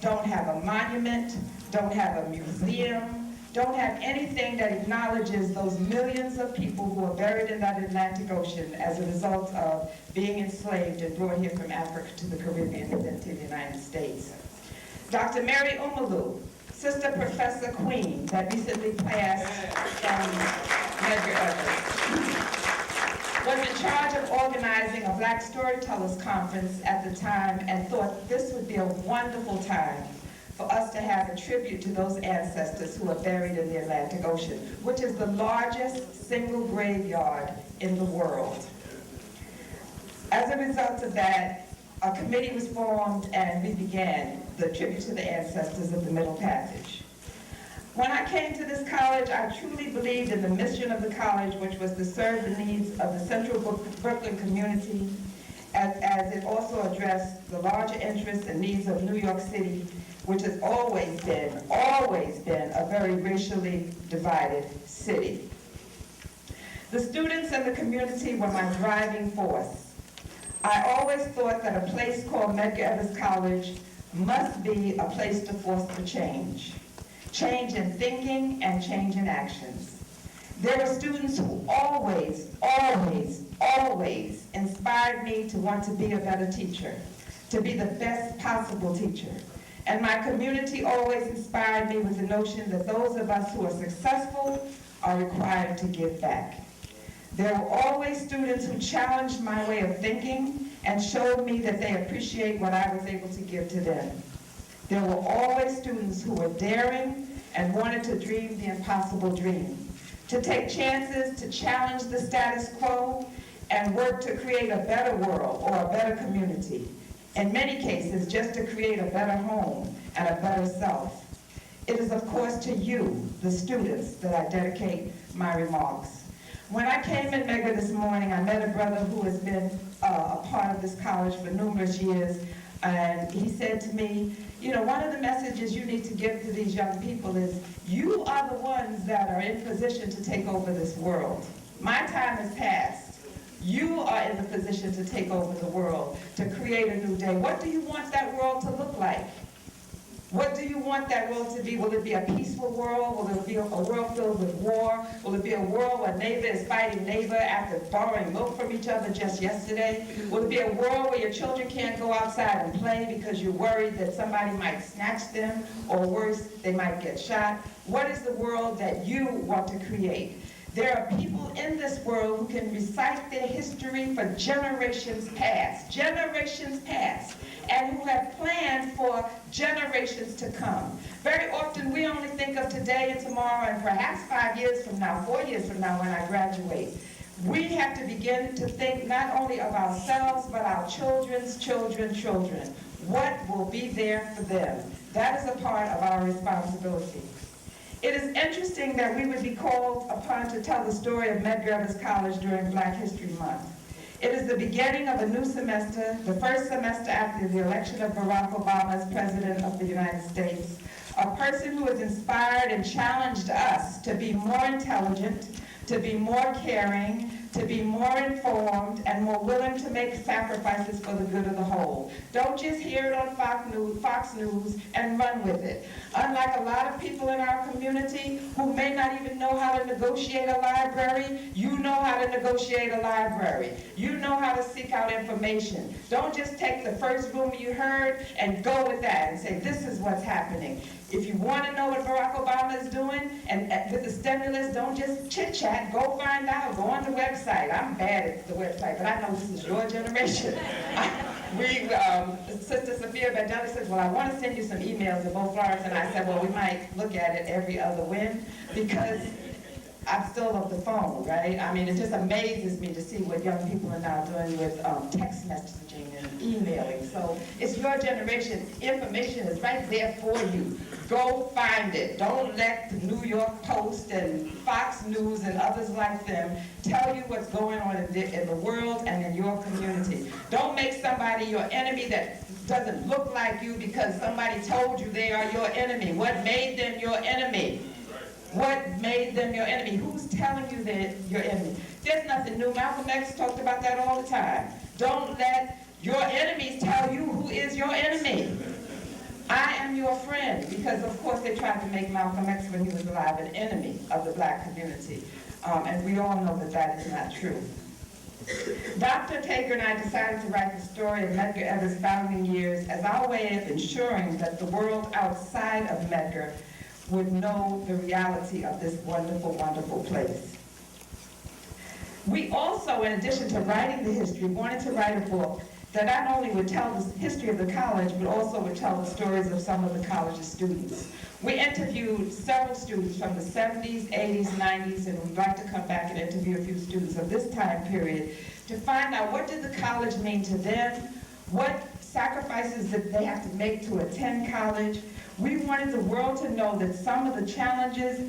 don't have a monument, don't have a museum, don't have anything that acknowledges those millions of people who are buried in that Atlantic Ocean as a result of being enslaved and brought here from Africa to the Caribbean and then to the United States. Dr. Mary Umalu, Sister Professor Queen, that recently passed from Medgar Evers, was in charge of organizing a Black Storytellers Conference at the time and thought this would be a wonderful time for us to have a tribute to those ancestors who are buried in the Atlantic Ocean, which is the largest single graveyard in the world. As a result of that, a committee was formed and we began the tribute to the ancestors of the Middle Passage. When I came to this college, I truly believed in the mission of the college, which was to serve the needs of the Central Brooklyn community, as it also addressed the larger interests and needs of New York City, which has always been a very racially divided city. The students and the community were my driving force. I always thought that a place called Medgar Evers College must be a place to foster change. Change in thinking and change in actions. There were students who always inspired me to want to be a better teacher, to be the best possible teacher. And my community always inspired me with the notion that those of us who are successful are required to give back. There were always students who challenged my way of thinking and showed me that they appreciate what I was able to give to them. There were always students who were daring and wanted to dream the impossible dream, to take chances, to challenge the status quo, and work to create a better world or a better community. In many cases, just to create a better home and a better self. It is, of course, to you, the students, that I dedicate my remarks. When I came in Medgar this morning, I met a brother who has been a part of this college for numerous years, and he said to me, you know, one of the messages you need to give to these young people is, you are the ones that are in position to take over this world. My time has passed. You are in the position to take over the world, to create a new day. What do you want that world to look like? What do you want that world to be? Will it be a peaceful world? Will it be a world filled with war? Will it be a world where neighbor is fighting neighbor after borrowing milk from each other just yesterday? Will it be a world where your children can't go outside and play because you're worried that somebody might snatch them, or worse, they might get shot? What is the world that you want to create? There are people in this world who can recite their history for generations past, and who have planned for generations to come. Very often we only think of today and tomorrow and perhaps 5 years from now, 4 years from now when I graduate. We have to begin to think not only of ourselves, but our children's children. What will be there for them? That is a part of our responsibility. It is interesting that we would be called upon to tell the story of Medgar Evers College during Black History Month. It is the beginning of a new semester, the first semester after the election of Barack Obama as President of the United States. A person who has inspired and challenged us to be more intelligent, to be more caring, to be more informed, and more willing to make sacrifices for the good of the whole. Don't just hear it on Fox News and run with it. Unlike a lot of people in our community who may not even know how to negotiate a library, you know how to negotiate a library. You know how to seek out information. Don't just take the first rumor you heard and go with that and say, this is what's happening. If you want to know what Barack Obama is doing and with the stimulus, don't just chit-chat. Go find out. Go on the website. I'm bad at the website, but I know this is your generation. Sister Sophia Bandela says, well, I want to send you some emails of both Florence, and I said, well, we might look at it every other when, because I'm still on the phone, right? I mean, it just amazes me to see what young people are now doing with text messaging and emailing. So it's your generation. Information is right there for you. Go find it. Don't let the New York Post and Fox News and others like them tell you what's going on in the world and in your community. Don't make somebody your enemy that doesn't look like you because somebody told you they are your enemy. What made them your enemy? What made them your enemy? Who's telling you they're your enemy? There's nothing new. Malcolm X talked about that all the time. Don't let your enemies tell you who is your enemy. I am your friend, because of course they tried to make Malcolm X when he was alive an enemy of the black community. And we all know that that is not true. Dr. Taker and I decided to write the story of Medgar Evers' founding years as our way of ensuring that the world outside of Medgar would know the reality of this wonderful, wonderful place. We also, in addition to writing the history, wanted to write a book that not only would tell the history of the college, but also would tell the stories of some of the college's students. We interviewed several students from the 70s, 80s, 90s, and we'd like to come back and interview a few students of this time period to find out what did the college mean to them, what sacrifices did they have to make to attend college. We wanted the world to know that some of the challenges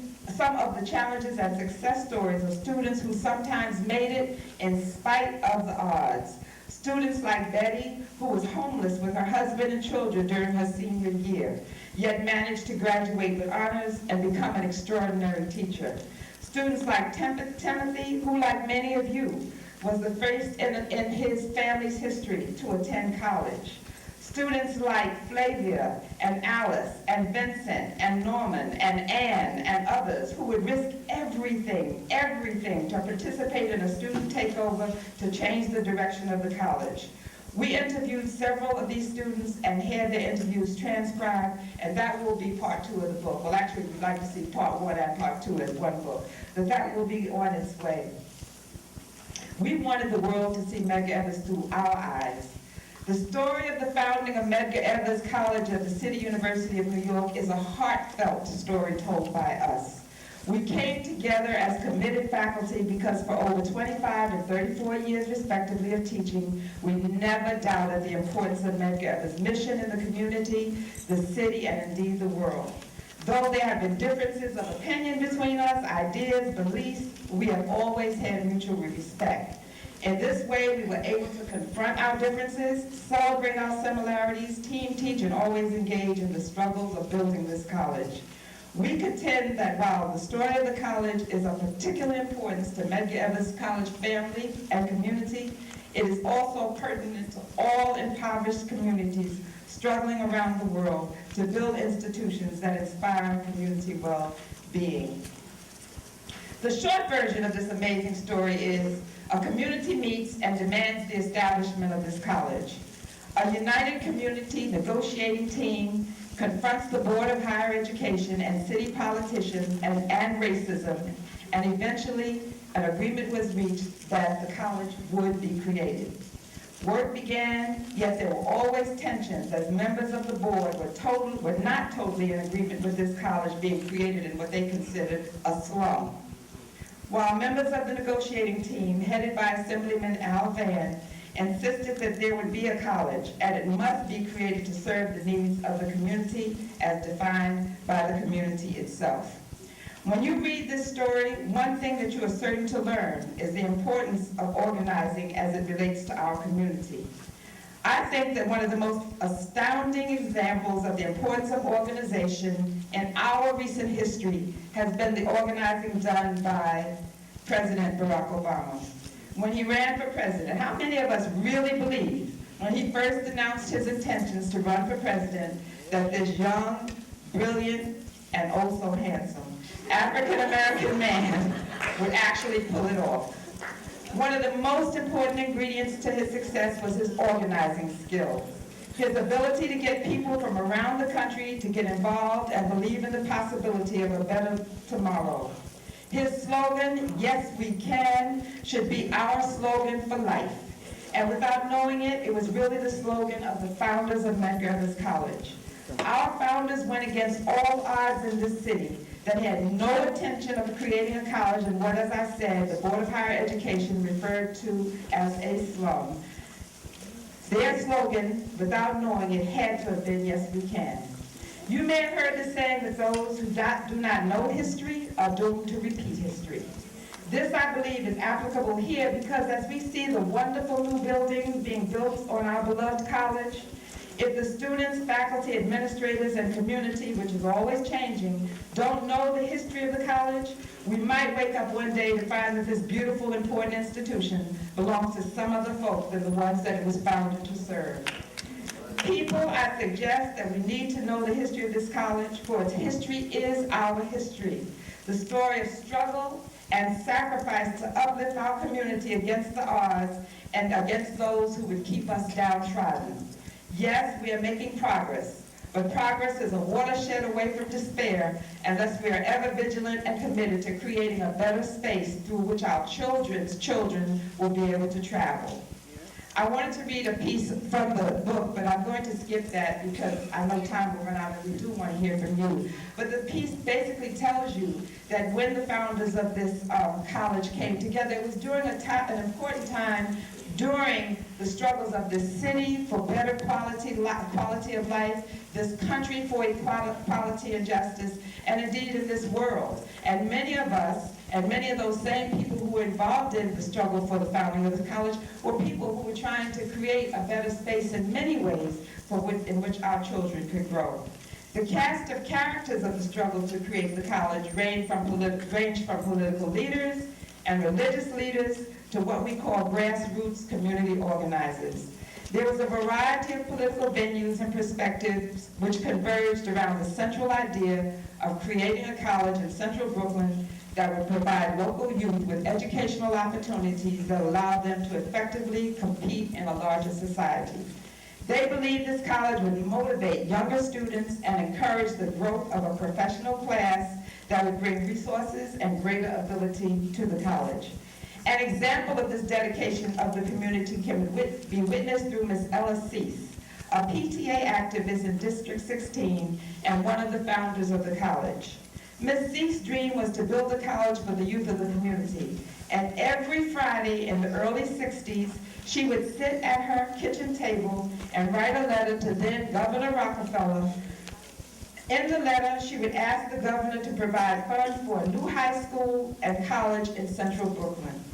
and success stories of students who sometimes made it in spite of the odds. Students like Betty, who was homeless with her husband and children during her senior year, yet managed to graduate with honors and become an extraordinary teacher. Students like Timothy, who, like many of you, was the first in his family's history to attend college. Students like Flavia and Alice and Vincent and Norman and Anne and others who would risk everything to participate in a student takeover to change the direction of the college. We interviewed several of these students and had their interviews transcribed, and that will be part 2 of the book. Well, actually, we'd like to see part 1 and part 2 as one book, but that will be on its way. We wanted the world to see Medgar Evers through our eyes. The story of the founding of Medgar Evers College at the City University of New York is a heartfelt story told by us. We came together as committed faculty because for over 25 and 34 years, respectively, of teaching, we never doubted the importance of Medgar Evers' mission in the community, the city, and indeed the world. Though there have been differences of opinion between us, ideas, beliefs, we have always had mutual respect. In this way, we were able to confront our differences, celebrate our similarities, team teach, and always engage in the struggles of building this college. We contend that while the story of the college is of particular importance to Medgar Evers College family and community, it is also pertinent to all impoverished communities struggling around the world to build institutions that inspire community well-being. The short version of this amazing story is a community meets and demands the establishment of this college. A united community negotiating team confronts the Board of Higher Education and city politicians and racism, and eventually an agreement was reached that the college would be created. Work began, yet there were always tensions as members of the board were not totally in agreement with this college being created in what they considered a slum. While members of the negotiating team, headed by Assemblyman Al Vann, insisted that there would be a college and it must be created to serve the needs of the community as defined by the community itself. When you read this story, one thing that you are certain to learn is the importance of organizing as it relates to our community. I think that one of the most astounding examples of the importance of organization in our recent history has been the organizing done by President Barack Obama. When he ran for president, how many of us really believed when he first announced his intentions to run for president that this young, brilliant, and oh so handsome African-American man would actually pull it off? One of the most important ingredients to his success was his organizing skills. His ability to get people from around the country to get involved and believe in the possibility of a better tomorrow. His slogan, "Yes, we can," should be our slogan for life. And without knowing it, it was really the slogan of the founders of Medgar Evers College. Our founders went against all odds in this city that had no intention of creating a college in what, as I said, the Board of Higher Education referred to as a slum. Their slogan, without knowing it, had to have been, "Yes, we can." You may have heard the saying that those who do not know history are doomed to repeat history. This, I believe, is applicable here because as we see the wonderful new buildings being built on our beloved college, if the students, faculty, administrators, and community, which is always changing, don't know the history of the college, we might wake up one day to find that this beautiful, important institution belongs to some other folk than the ones that it was founded to serve. People, I suggest that we need to know the history of this college, for its history is our history. The story of struggle and sacrifice to uplift our community against the odds and against those who would keep us downtrodden. Yes, we are making progress, but progress is a watershed away from despair unless we are ever vigilant and committed to creating a better space through which our children's children will be able to travel. I wanted to read a piece from the book, but I'm going to skip that because I know time will run out and we do want to hear from you. But the piece basically tells you that when the founders of this college came together, it was during an important time during the struggles of this city for better quality of life, this country for equality and justice, and indeed in this world. And many of us, and many of those same people who were involved in the struggle for the founding of the college were people who were trying to create a better space in many ways in which our children could grow. The cast of characters of the struggle to create the college ranged from political leaders and religious leaders to what we call grassroots community organizers. There was a variety of political venues and perspectives which converged around the central idea of creating a college in central Brooklyn that would provide local youth with educational opportunities that allow them to effectively compete in a larger society. They believe this college would motivate younger students and encourage the growth of a professional class that would bring resources and greater ability to the college. An example of this dedication of the community can be witnessed through Ms. Ella Cease, a PTA activist in District 16 and one of the founders of the college. Ms. Cease's dream was to build a college for the youth of the community, and every Friday in the early 60s, she would sit at her kitchen table and write a letter to then Governor Rockefeller. In the letter, she would ask the governor to provide funds for a new high school and college in central Brooklyn.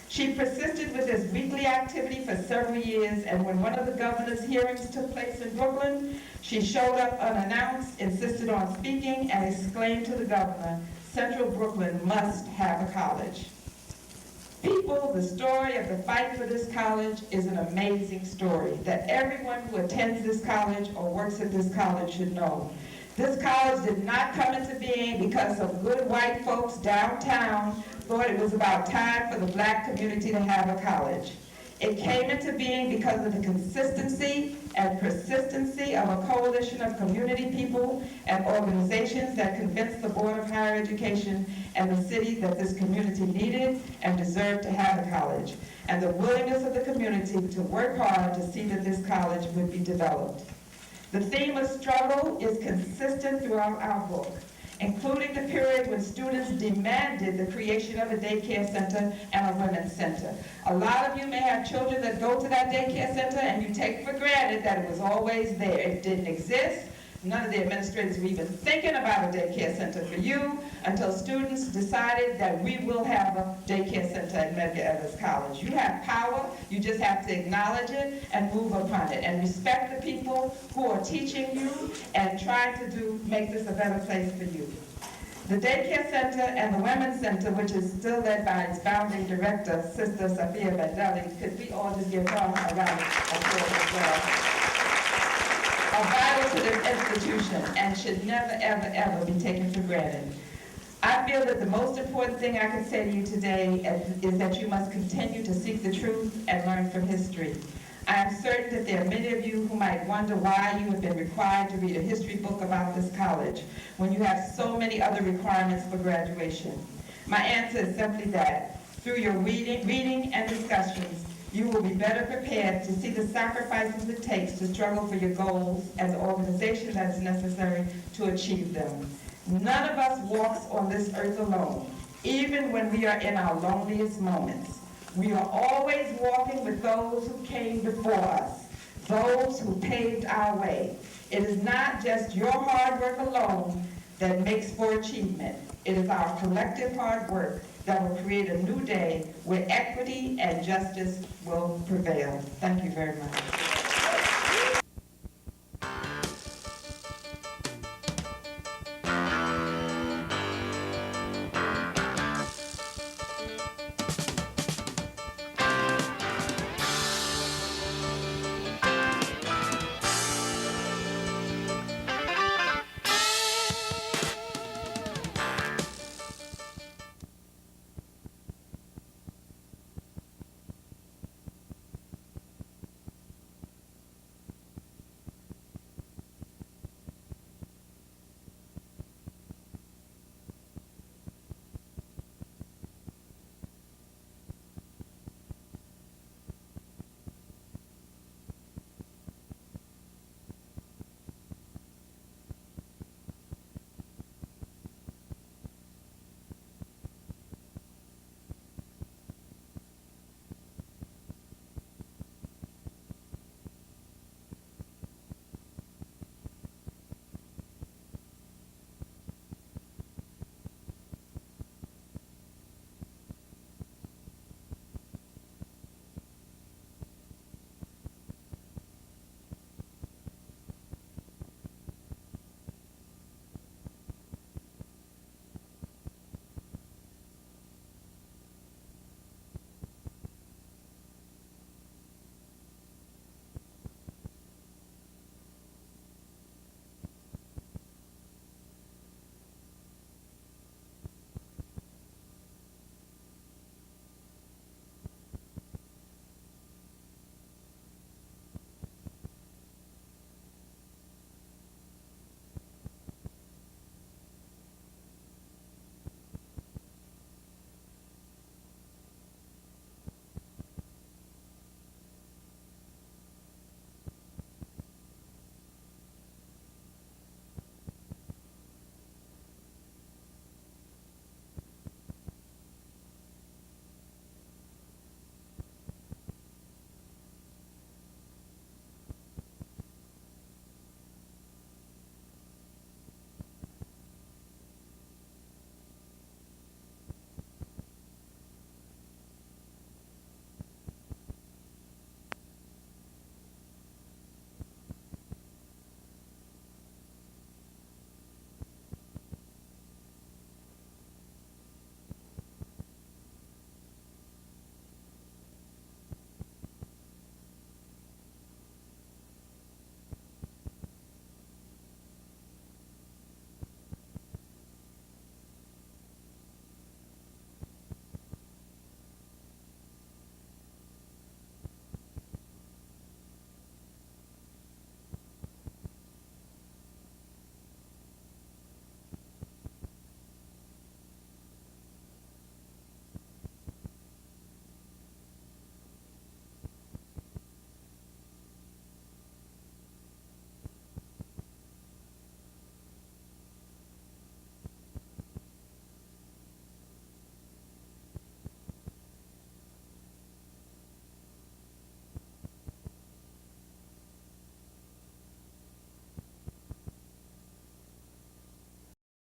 She persisted with this weekly activity for several years, and when one of the governor's hearings took place in Brooklyn, she showed up unannounced, insisted on speaking, and exclaimed to the governor, "Central Brooklyn must have a college." People, the story of the fight for this college is an amazing story that everyone who attends this college or works at this college should know. This college did not come into being because some good white folks downtown thought it was about time for the black community to have a college. It came into being because of the consistency and persistency of a coalition of community people and organizations that convinced the Board of Higher Education and the city that this community needed and deserved to have a college, and the willingness of the community to work hard to see that this college would be developed. The theme of struggle is consistent throughout our book, including the period when students demanded the creation of a daycare center and a women's center. A lot of you may have children that go to that daycare center and you take for granted that it was always there. It didn't exist. None of the administrators were even thinking about a daycare center for you until students decided that we will have a daycare center at Medgar Evers College. You have power, you just have to acknowledge it and move upon it and respect the people who are teaching you and trying to make this a better place for you. The daycare center and the women's center, which is still led by its founding director, Sister Sophia Vandelli, could we all just give her a round of applause as well, are vital to this institution and should never, ever, ever be taken for granted. I feel that the most important thing I can say to you today is that you must continue to seek the truth and learn from history. I am certain that there are many of you who might wonder why you have been required to read a history book about this college when you have so many other requirements for graduation. My answer is simply that through your reading and discussions, you will be better prepared to see the sacrifices it takes to struggle for your goals and the organization that is necessary to achieve them. None of us walks on this earth alone, even when we are in our loneliest moments. We are always walking with those who came before us, those who paved our way. It is not just your hard work alone that makes for achievement. It is our collective hard work that will create a new day where equity and justice will prevail. Thank you very much.